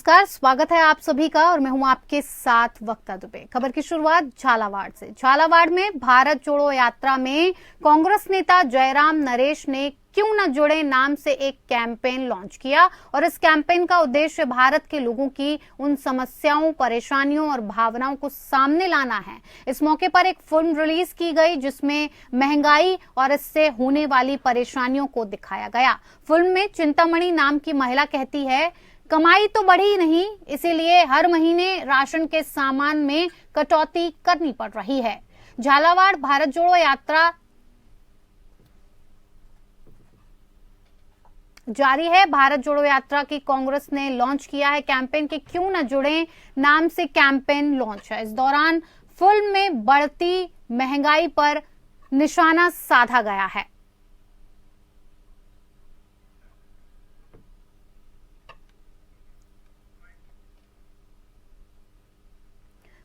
नमस्कार, स्वागत है आप सभी का और मैं हूं आपके साथ वक्ता दुबे। खबर की शुरुआत झालावाड़ से। झालावाड़ में भारत जोड़ो यात्रा में कांग्रेस नेता जयराम नरेश ने क्यों न जुड़े नाम से एक कैंपेन लॉन्च किया और इस कैंपेन का उद्देश्य भारत के लोगों की उन समस्याओं, परेशानियों और भावनाओं को सामने लाना है। इस मौके पर एक फिल्म रिलीज की गई जिसमें महंगाई और इससे होने वाली परेशानियों को दिखाया गया। फिल्म में चिंतामणि नाम की महिला कहती है, कमाई तो बढ़ी नहीं, इसीलिए हर महीने राशन के सामान में कटौती करनी पड़ रही है। झालावाड़ भारत जोड़ो यात्रा जारी है। भारत जोड़ो यात्रा की कांग्रेस ने लॉन्च किया है कैंपेन के क्यों न जुड़े नाम से कैंपेन लॉन्च है। इस दौरान फिल्म में बढ़ती महंगाई पर निशाना साधा गया है।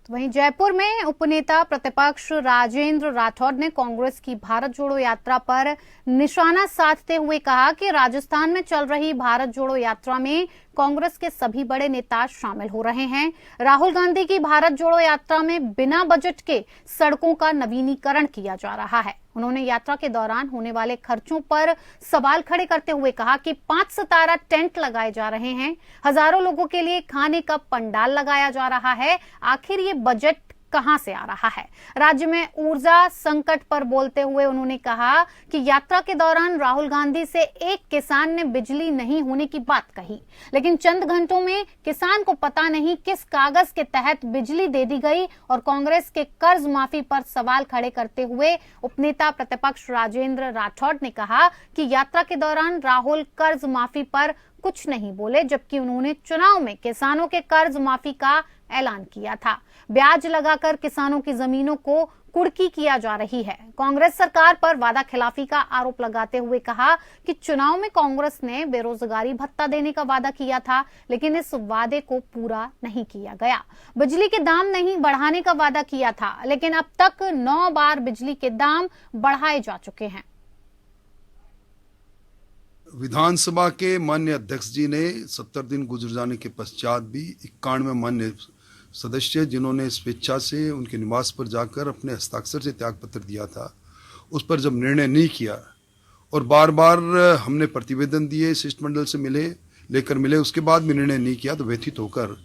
वहीं जयपुर में उपनेता प्रतिपक्ष राजेंद्र राठौड़ ने कांग्रेस की भारत जोड़ो यात्रा पर निशाना साधते हुए कहा कि राजस्थान में चल रही भारत जोड़ो यात्रा में कांग्रेस के सभी बड़े नेता शामिल हो रहे हैं। राहुल गांधी की भारत जोड़ो यात्रा में बिना बजट के सड़कों का नवीनीकरण किया जा रहा है। उन्होंने यात्रा के दौरान होने वाले खर्चों पर सवाल खड़े करते हुए कहा कि 5 सितारा टेंट लगाए जा रहे हैं, हजारों लोगों के लिए खाने का पंडाल लगाया जा रहा है। आखिर ये बजट कहां से आ रहा है? राज्य में ऊर्जा संकट पर बोलते हुए उन्होंने कहा कि यात्रा के दौरान राहुल गांधी से एक किसान ने बिजली नहीं होने की बात कही, लेकिन चंद घंटों में किसान को पता नहीं किस कागज के तहत बिजली दे दी गई। और कांग्रेस के कर्ज माफी पर सवाल खड़े करते हुए उपनेता प्रतिपक्ष राजेंद्र राठौड़ ने कहा कि यात्रा के दौरान राहुल कर्ज माफी पर कुछ नहीं बोले, जबकि उन्होंने चुनाव में किसानों के कर्ज माफी का ऐलान किया था। ब्याज लगाकर किसानों की जमीनों को कुर्की किया जा रही है। कांग्रेस सरकार पर वादा खिलाफी का आरोप लगाते हुए कहा कि चुनाव में कांग्रेस ने बेरोजगारी भत्ता देने का वादा किया था, लेकिन इस वादे को पूरा नहीं किया गया। बिजली के दाम नहीं बढ़ाने का वादा किया था, लेकिन अब तक 9 बार बिजली के दाम बढ़ाए जा चुके हैं। विधानसभा के माननीय अध्यक्ष जी ने 70 दिन गुजर जाने के पश्चात भी 91 माननीय सदस्य जिन्होंने स्वेच्छा से उनके निवास पर जाकर अपने हस्ताक्षर से त्यागपत्र दिया था, उस पर जब निर्णय नहीं किया और बार बार हमने प्रतिवेदन दिए, शिष्टमंडल से मिले, उसके बाद भी निर्णय नहीं किया, तो व्यथित होकर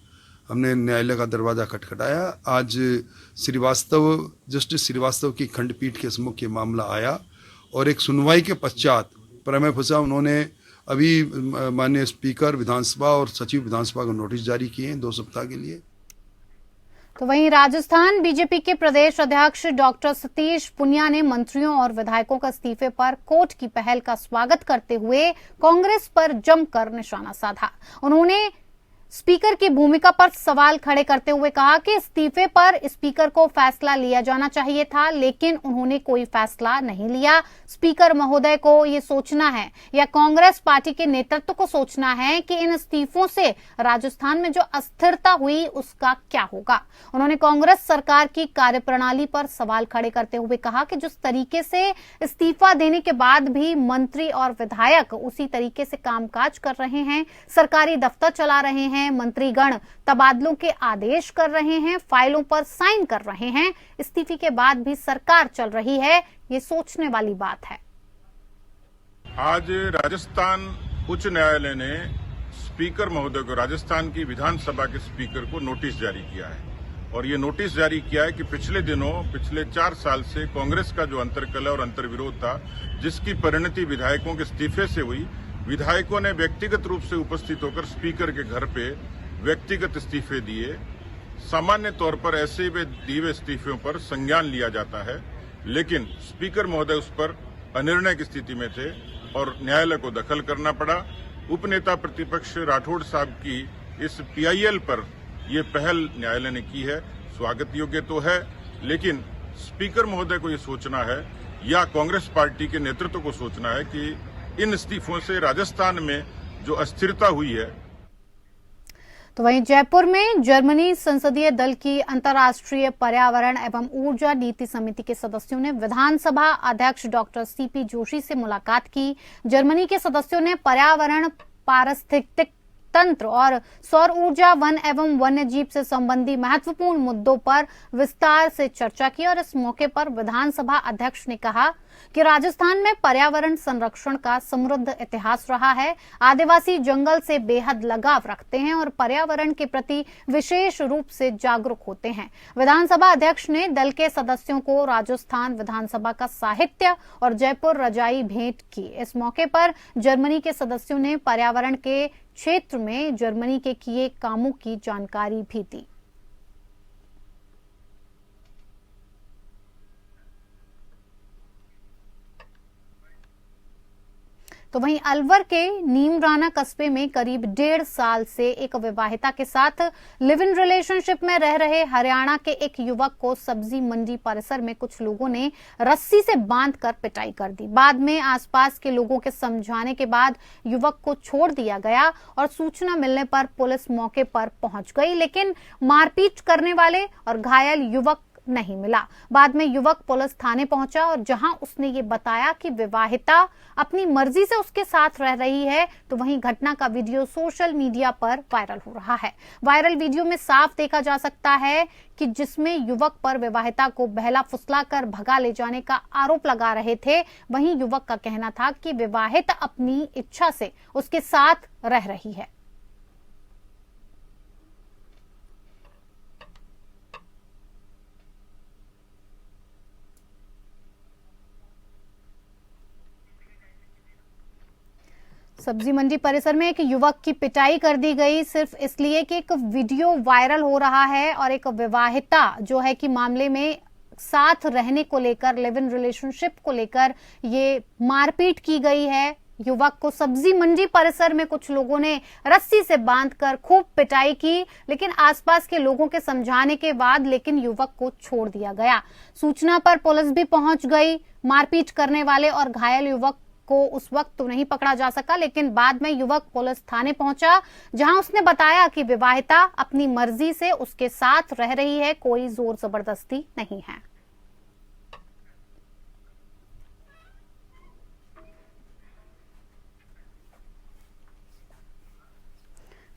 हमने न्यायालय का दरवाजा खटखटाया। आज जस्टिस श्रीवास्तव की खंडपीठ के सम्मुख ये मामला आया और एक सुनवाई के पश्चात प्रमेय फंसा उन्होंने अभी माननीय स्पीकर विधानसभा और सचिव विधानसभा को नोटिस जारी किए हैं 2 सप्ताह के लिए। तो वहीं राजस्थान बीजेपी के प्रदेश अध्यक्ष डॉक्टर सतीश पुनिया ने मंत्रियों और विधायकों का इस्तीफे पर कोर्ट की पहल का स्वागत करते हुए कांग्रेस पर जमकर निशाना साधा। उन्होंने स्पीकर की भूमिका पर सवाल खड़े करते हुए कहा कि इस्तीफे पर स्पीकर को फैसला लिया जाना चाहिए था, लेकिन उन्होंने कोई फैसला नहीं लिया। स्पीकर महोदय को ये सोचना है या कांग्रेस पार्टी के नेतृत्व को सोचना है कि इन इस्तीफों से राजस्थान में जो अस्थिरता हुई उसका क्या होगा। उन्होंने कांग्रेस सरकार की कार्यप्रणाली पर सवाल खड़े करते हुए कहा कि जिस तरीके से इस्तीफा देने के बाद भी मंत्री और विधायक उसी तरीके से कामकाज कर रहे हैं, सरकारी दफ्तर चला रहे हैं, मंत्रीगण तबादलों के आदेश कर रहे हैं, फाइलों पर साइन कर रहे हैं, इस्तीफे के बाद भी सरकार चल रही है, ये सोचने वाली बात है। आज राजस्थान उच्च न्यायालय ने स्पीकर महोदय को, राजस्थान की विधानसभा के स्पीकर को नोटिस जारी किया है और ये नोटिस जारी किया है कि पिछले 4 साल से कांग्रेस का जो अंतर्कलह और अंतर्विरोध था, जिसकी परिणति विधायकों के इस्तीफे से हुई, विधायकों ने व्यक्तिगत रूप से उपस्थित होकर स्पीकर के घर पे व्यक्तिगत इस्तीफे दिए। सामान्य तौर पर ऐसे दिए हुए इस्तीफों पर संज्ञान लिया जाता है, लेकिन स्पीकर महोदय उस पर अनिर्णय की स्थिति में थे और न्यायालय को दखल करना पड़ा। उपनेता प्रतिपक्ष राठौड़ साहब की इस पीआईएल पर यह पहल न्यायालय ने की है, स्वागत योग्य तो है, लेकिन स्पीकर महोदय को ये सोचना है या कांग्रेस पार्टी के नेतृत्व को सोचना है कि इन इस्तीफों से राजस्थान में जो अस्थिरता हुई है। तो वहीं जयपुर में जर्मनी संसदीय दल की अंतर्राष्ट्रीय पर्यावरण एवं ऊर्जा नीति समिति के सदस्यों ने विधानसभा अध्यक्ष डॉक्टर सीपी जोशी से मुलाकात की। जर्मनी के सदस्यों ने पर्यावरण, पारिस्थितिक लोकतंत्र और सौर ऊर्जा, वन एवं वन्य जीव से संबंधी महत्वपूर्ण मुद्दों पर विस्तार से चर्चा की। और इस मौके पर विधानसभा अध्यक्ष ने कहा कि राजस्थान में पर्यावरण संरक्षण का समृद्ध इतिहास रहा है। आदिवासी जंगल से बेहद लगाव रखते हैं और पर्यावरण के प्रति विशेष रूप से जागरूक होते हैं। विधानसभा अध्यक्ष ने दल के सदस्यों को राजस्थान विधानसभा का साहित्य और जयपुर रजाई भेंट की। इस मौके पर जर्मनी के सदस्यों ने पर्यावरण के क्षेत्र में जर्मनी के किए कामों की जानकारी भी दी। तो वहीं अलवर के नीमराना कस्बे में करीब 1.5 साल से एक विवाहिता के साथ लिव इन रिलेशनशिप में रह रहे हरियाणा के एक युवक को सब्जी मंडी परिसर में कुछ लोगों ने रस्सी से बांधकर पिटाई कर दी। बाद में आसपास के लोगों के समझाने के बाद युवक को छोड़ दिया गया और सूचना मिलने पर पुलिस मौके पर पहुंच गई, लेकिन मारपीट करने वाले और घायल युवक नहीं मिला। बाद में युवक पुलिस थाने पहुंचा और जहां उसने ये बताया कि विवाहिता अपनी मर्जी से उसके साथ रह रही है, तो वहीं घटना का वीडियो सोशल मीडिया पर वायरल हो रहा है। वायरल वीडियो में साफ देखा जा सकता है कि जिसमें युवक पर विवाहिता को बहला फुसलाकर भगा ले जाने का आरोप लगा रहे थे। वहीं युवक का कहना था कि विवाहिता अपनी इच्छा से उसके साथ रह रही है। सब्जी मंडी परिसर में एक युवक की पिटाई कर दी गई सिर्फ इसलिए कि एक वीडियो वायरल हो रहा है और एक विवाहिता जो है कि मामले में साथ रहने को लेकर, लिव इन रिलेशनशिप को लेकर ये मारपीट की गई है। युवक को सब्जी मंडी परिसर में कुछ लोगों ने रस्सी से बांधकर खूब पिटाई की, लेकिन आसपास के लोगों के समझाने के बाद युवक को छोड़ दिया गया। सूचना पर पुलिस भी पहुंच गई। मारपीट करने वाले और घायल युवक को उस वक्त तो नहीं पकड़ा जा सका, लेकिन बाद में युवक पुलिस थाने पहुंचा, जहां उसने बताया कि विवाहिता अपनी मर्जी से उसके साथ रह रही है, कोई जोर जबरदस्ती नहीं है।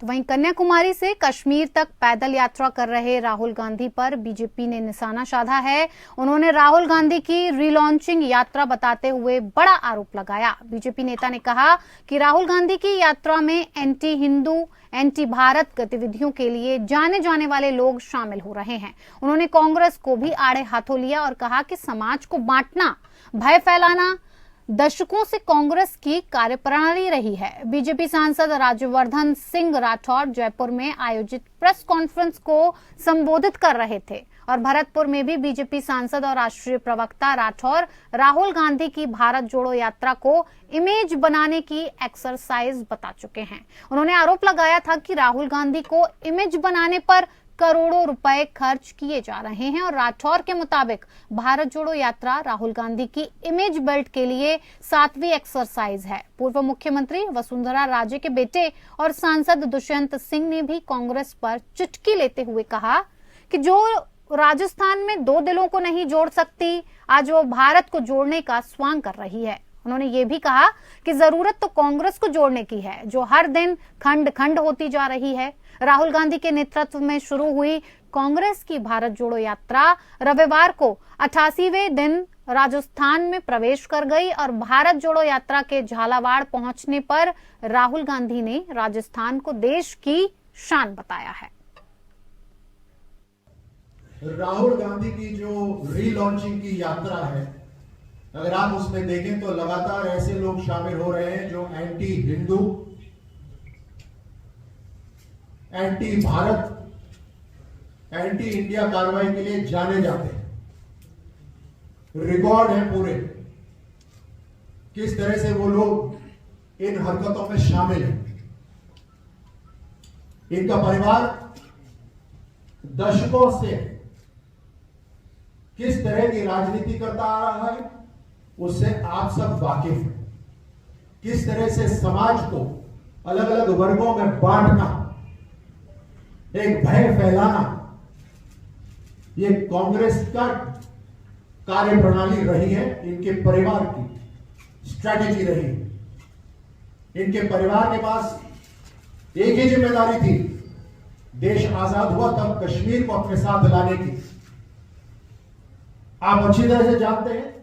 तो वहीं कन्याकुमारी से कश्मीर तक पैदल यात्रा कर रहे राहुल गांधी पर बीजेपी ने निशाना साधा है। उन्होंने राहुल गांधी की रीलॉन्चिंग यात्रा बताते हुए बड़ा आरोप लगाया। बीजेपी नेता ने कहा कि राहुल गांधी की यात्रा में एंटी हिंदू, एंटी भारत गतिविधियों के लिए जाने जाने वाले लोग शामिल हो रहे हैं। उन्होंने कांग्रेस को भी आड़े हाथों लिया और कहा कि समाज को बांटना, भय फैलाना दशकों से कांग्रेस की कार्यप्रणाली रही है। बीजेपी सांसद राज्यवर्धन सिंह राठौर जयपुर में आयोजित प्रेस कॉन्फ्रेंस को संबोधित कर रहे थे और भरतपुर में भी बीजेपी सांसद और राष्ट्रीय प्रवक्ता राठौर राहुल गांधी की भारत जोड़ो यात्रा को इमेज बनाने की एक्सरसाइज बता चुके हैं। उन्होंने आरोप लगाया था कि राहुल गांधी को इमेज बनाने पर करोड़ों रुपए खर्च किए जा रहे हैं और राठौर के मुताबिक भारत जोड़ो यात्रा राहुल गांधी की इमेज बिल्ड के लिए 7वीं एक्सरसाइज है। पूर्व मुख्यमंत्री वसुंधरा राजे के बेटे और सांसद दुष्यंत सिंह ने भी कांग्रेस पर चुटकी लेते हुए कहा कि जो राजस्थान में दो दिलों को नहीं जोड़ सकती, आज वो भारत को जोड़ने का स्वांग कर रही है। उन्होंने ये भी कहा कि जरूरत तो कांग्रेस को जोड़ने की है, जो हर दिन खंड खंड होती जा रही है। राहुल गांधी के नेतृत्व में शुरू हुई कांग्रेस की भारत जोड़ो यात्रा रविवार को 88वें दिन राजस्थान में प्रवेश कर गई और भारत जोड़ो यात्रा के झालावाड़ पहुंचने पर राहुल गांधी ने राजस्थान को देश की शान बताया है। राहुल गांधी की जो रीलॉन्चिंग की यात्रा है, अगर आप उसमें देखें तो लगातार ऐसे लोग शामिल हो रहे हैं जो anti Hindu, anti Bharat, anti India कार्रवाई के लिए जाने जाते हैं। रिकॉर्ड है पूरे किस तरह से वो लोग इन हरकतों में शामिल हैं। इनका परिवार दशकों से किस तरह की राजनीति करता आ रहा है उससे आप सब वाकिफ हैं। किस तरह से समाज को अलग अलग वर्गों में बांटना, एक भय फैलाना, ये कांग्रेस का कार्यप्रणाली रही है। इनके परिवार की स्ट्रैटेजी रही है। इनके परिवार के पास एक ही जिम्मेदारी थी, देश आजाद हुआ तब कश्मीर को अपने साथ लाने की। आप अच्छी तरह से जानते हैं।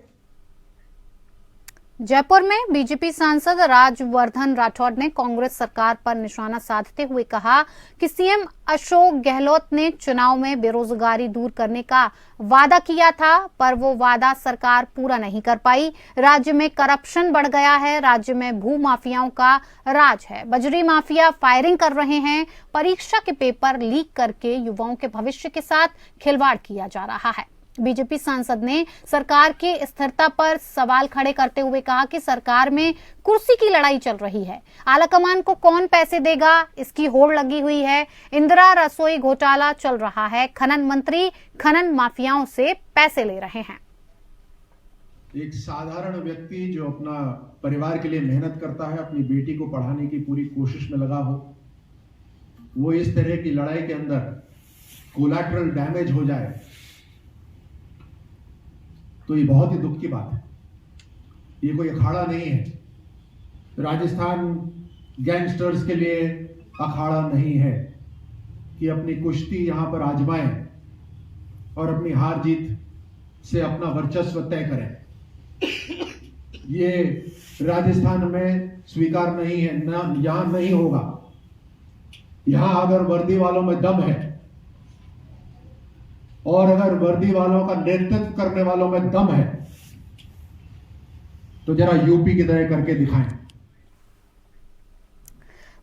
जयपुर में बीजेपी सांसद राजवर्धन राठौड़ ने कांग्रेस सरकार पर निशाना साधते हुए कहा कि सीएम अशोक गहलोत ने चुनाव में बेरोजगारी दूर करने का वादा किया था, पर वो वादा सरकार पूरा नहीं कर पाई। राज्य में करप्शन बढ़ गया है, राज्य में भू माफियाओं का राज है, बजरी माफिया फायरिंग कर रहे हैं, परीक्षा के पेपर लीक करके युवाओं के भविष्य के साथ खिलवाड़ किया जा रहा है। बीजेपी सांसद ने सरकार की स्थिरता पर सवाल खड़े करते हुए कहा कि सरकार में कुर्सी की लड़ाई चल रही है, आलाकमान को कौन पैसे देगा इसकी होड़ लगी हुई है, इंदिरा रसोई घोटाला चल रहा है, खनन मंत्री खनन माफियाओं से पैसे ले रहे हैं। एक साधारण व्यक्ति जो अपना परिवार के लिए मेहनत करता है, अपनी बेटी को पढ़ाने की पूरी कोशिश में लगा हो, वो इस तरह की लड़ाई के अंदर कोलैटरल डैमेज हो जाए तो ये बहुत ही दुख की बात है। ये कोई अखाड़ा नहीं है, राजस्थान गैंगस्टर्स के लिए अखाड़ा नहीं है कि अपनी कुश्ती यहां पर आजमाएं और अपनी हार जीत से अपना वर्चस्व तय करें। ये राजस्थान में स्वीकार नहीं है, ना यहां नहीं होगा। यहां अगर वर्दी वालों में दम है और अगर वर्दी वालों का नेतृत्व करने वालों में दम है तो जरा यूपी की तरह करके दिखाएं।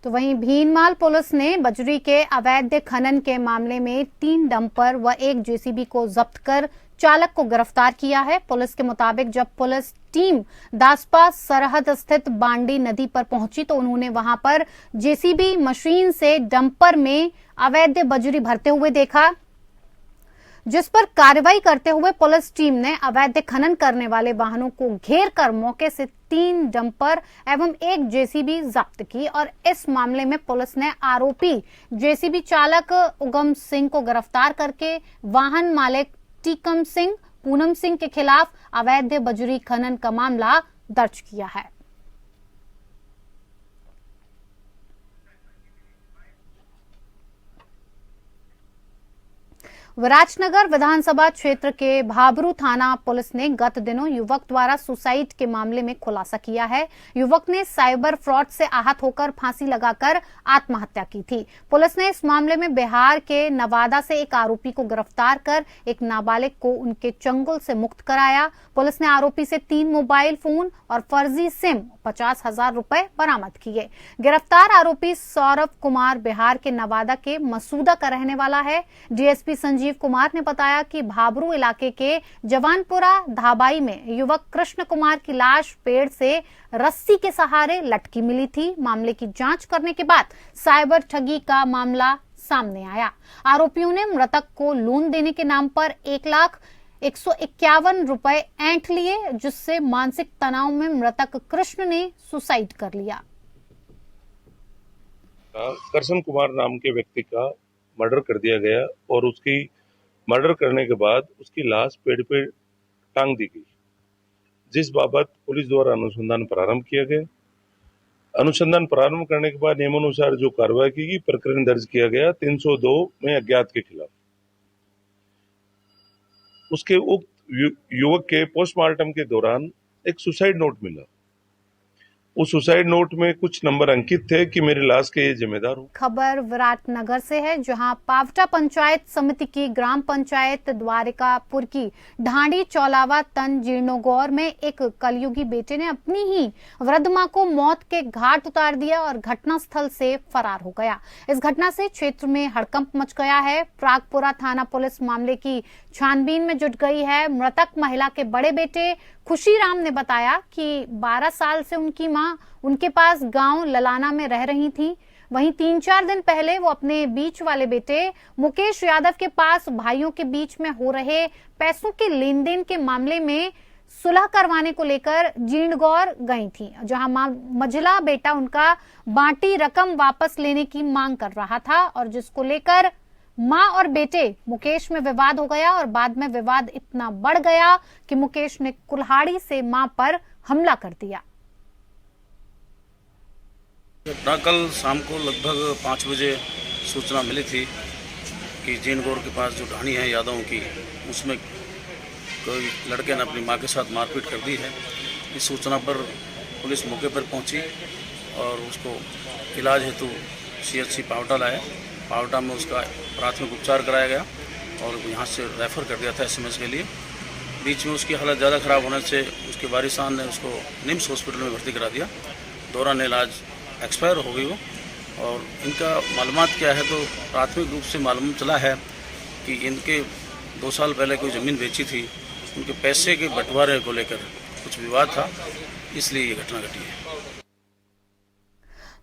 तो वहीं भीनमाल पुलिस ने बजरी के अवैध खनन के मामले में 3 डंपर व 1 जेसीबी को जब्त कर चालक को गिरफ्तार किया है। पुलिस के मुताबिक जब पुलिस टीम दासपा सरहद स्थित बांडी नदी पर पहुंची तो उन्होंने वहां पर जेसीबी मशीन से डंपर में अवैध बजरी भरते हुए देखा, जिस पर कार्रवाई करते हुए पुलिस टीम ने अवैध खनन करने वाले वाहनों को घेर कर मौके से 3 डंपर एवं 1 जेसीबी जब्त की और इस मामले में पुलिस ने आरोपी जेसीबी चालक उगम सिंह को गिरफ्तार करके वाहन मालिक टीकम सिंह पूनम सिंह के खिलाफ अवैध बजरी खनन का मामला दर्ज किया है। विराटनगर विधानसभा क्षेत्र के भाबरू थाना पुलिस ने गत दिनों युवक द्वारा सुसाइड के मामले में खुलासा किया है। युवक ने साइबर फ्रॉड से आहत होकर फांसी लगाकर आत्महत्या की थी। पुलिस ने इस मामले में बिहार के नवादा से एक आरोपी को गिरफ्तार कर एक नाबालिग को उनके चंगुल से मुक्त कराया। पुलिस ने आरोपी से 3 मोबाइल फोन और फर्जी सिम 50,000 रुपए बरामद किए। गिरफ्तार आरोपी सौरभ कुमार बिहार के नवादा के मसूदा का रहने वाला है। डीएसपी संजीव कुमार ने बताया कि भाबरू इलाके के जवानपुरा धाबाई में युवक कृष्ण कुमार की लाश पेड़ से रस्सी के सहारे लटकी मिली थी। मामले की जांच करने के बाद साइबर ठगी का मामला सामने आया। आरोपियों ने मृतक को लोन देने के नाम पर 1,151 रुपए ऐंठ लिए, जिससे मानसिक तनाव में मृतक कृष्ण ने सुसाइड कर लिया। कृष्ण कुमार नाम के व्यक्ति का मर्डर कर दिया गया और उसकी मर्डर करने के बाद उसकी लाश पेड़ पे टांग दी गई, जिस बाबत पुलिस द्वारा अनुसंधान प्रारंभ किया गया। अनुसंधान प्रारंभ करने के बाद नियमानुसार जो कार्रवाई की गई, प्रकरण दर्ज किया गया 302 में अज्ञात के खिलाफ। उसके उक्त युवक के पोस्टमार्टम के दौरान एक सुसाइड नोट मिला। उस सुसाइड नोट में कुछ नंबर अंकित थे कि मेरी लाश के ये जिम्मेदार हूं। खबर विराटनगर से है, जहां पावटा पंचायत समिति की ग्राम पंचायत द्वारिकापुर की ढांडी चौलावा तन जीर्णोगौर में एक कलयुगी बेटे ने अपनी ही वृद्ध मां को मौत के घाट उतार दिया और घटनास्थल से फरार हो गया। इस घटना से क्षेत्र में हड़कंप मच गया है। प्रागपुरा थाना पुलिस मामले की छानबीन में जुट गई है। मृतक महिला के बड़े बेटे खुशीराम ने बताया कि 12 साल से उनकी मां उनके पास गांव ललाना में रह रही थी। वहीं 3-4 दिन पहले वो अपने बीच वाले बेटे मुकेश यादव के पास भाइयों के बीच में हो रहे पैसों के लेन देन के मामले में सुलह करवाने को लेकर जीर्णगौर गई थी, जहां मझला बेटा उनका बांटी रकम वापस लेने की मांग कर रहा था और जिसको लेकर मां और बेटे मुकेश में विवाद हो गया और बाद में विवाद इतना बढ़ गया कि मुकेश ने कुल्हाड़ी से मां पर हमला कर दिया। घटना कल शाम को लगभग 5 बजे सूचना मिली थी कि जीनगौर के पास जो ढाणी है यादवों की, उसमें कोई लड़के ने अपनी मां के साथ मारपीट कर दी है। इस सूचना पर पुलिस मौके पर पहुंची और उसको इलाज हेतु CHC पावटा लाया। पावटा में उसका प्राथमिक उपचार कराया गया और यहाँ से रेफ़र कर दिया था SMS के लिए। बीच में उसकी हालत ज़्यादा ख़राब होने से उसके वारिसान ने उसको निम्स हॉस्पिटल में भर्ती करा दिया। दौरान इलाज एक्सपायर हो गई वो। और इनका मालूमात क्या है, तो प्राथमिक रूप से मालूम चला है कि इनके 2 साल पहले कोई ज़मीन बेची थी, उनके पैसे के बंटवारे को लेकर कुछ विवाद था, इसलिए ये घटना घटी है।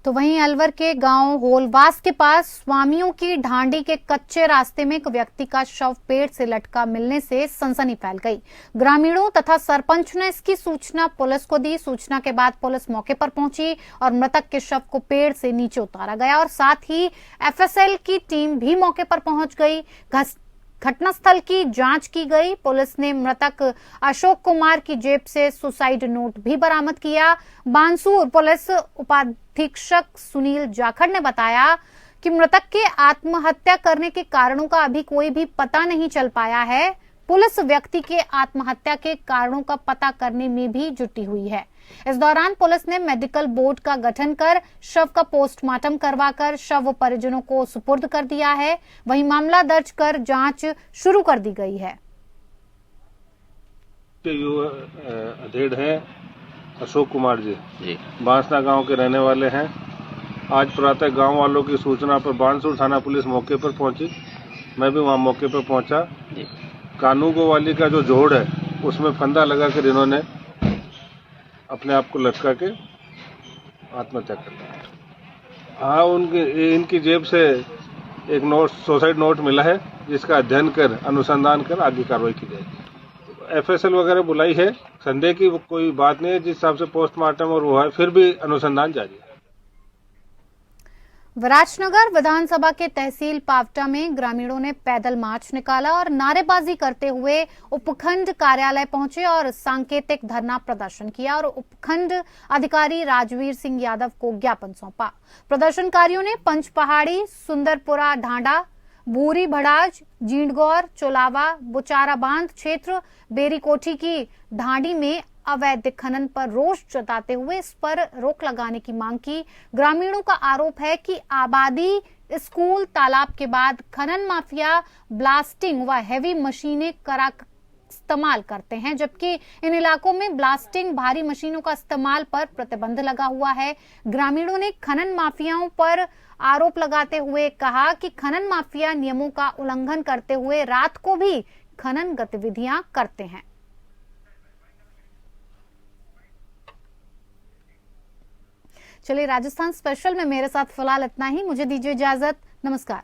तो वहीं अलवर के गांव होलवास के पास स्वामियों की ढांडी के कच्चे रास्ते में एक व्यक्ति का शव पेड़ से लटका मिलने से सनसनी फैल गई। ग्रामीणों तथा सरपंच ने इसकी सूचना पुलिस को दी। सूचना के बाद पुलिस मौके पर पहुंची और मृतक के शव को पेड़ से नीचे उतारा गया और साथ ही FSL की टीम भी मौके पर पहुंच गई। घटनास्थल की जांच की गई। पुलिस ने मृतक अशोक कुमार की जेब से सुसाइड नोट भी बरामद किया। बांसूर पुलिस उपाधीक्षक सुनील जाखड़ ने बताया कि मृतक के आत्महत्या करने के कारणों का अभी कोई भी पता नहीं चल पाया है। पुलिस व्यक्ति के आत्महत्या के कारणों का पता करने में भी जुटी हुई है। इस दौरान पुलिस ने मेडिकल बोर्ड का गठन कर शव का पोस्टमार्टम करवाकर शव परिजनों को सुपुर्द कर दिया है। वहीं मामला दर्ज कर जांच शुरू कर दी गई है। अधेड़ है अशोक कुमार जी बांसना गांव के रहने वाले हैं। आज प्रातः गांव वालों की सूचना पर बांसूर थाना पुलिस मौके पर पहुंची। मैं भी वहां मौके पर पहुंचा। कानू गोवाली का जो जोड़ है उसमें फंदा लगाकर इन्होंने अपने आप को लटका के आत्महत्या कर लिया। हाँ, इनकी जेब से एक नोट, सुसाइड नोट मिला है, जिसका अध्ययन कर अनुसंधान कर आगे कार्रवाई की जाएगी। FSL वगैरह बुलाई है। संदेह की कोई बात नहीं है। जिस हिसाब से पोस्टमार्टम और वो है, फिर भी अनुसंधान जारी है। विराटनगर विधानसभा के तहसील पावटा में ग्रामीणों ने पैदल मार्च निकाला और नारेबाजी करते हुए उपखंड कार्यालय पहुंचे और सांकेतिक धरना प्रदर्शन किया और उपखंड अधिकारी राजवीर सिंह यादव को ज्ञापन सौंपा। प्रदर्शनकारियों ने पंचपहाड़ी, सुंदरपुरा ढांडा, भूरी भड़ाज, जींडगौर, चोलावा, बुचारा बांध क्षेत्र, बेरीकोठी की ढांडी में अवैध खनन पर रोष जताते हुए इस पर रोक लगाने की मांग की। ग्रामीणों का आरोप है कि आबादी, स्कूल, तालाब के बाद खनन माफिया ब्लास्टिंग व हैवी मशीनें इस्तेमाल करते हैं, जबकि इन इलाकों में ब्लास्टिंग, भारी मशीनों का इस्तेमाल पर प्रतिबंध लगा हुआ है। ग्रामीणों ने खनन माफियाओं पर आरोप लगाते हुए कहा कि खनन माफिया नियमों का उल्लंघन करते हुए रात को भी खनन गतिविधियां करते हैं। चलिए, राजस्थान स्पेशल में मेरे साथ फिलहाल इतना ही। मुझे दीजिए इजाजत। नमस्कार।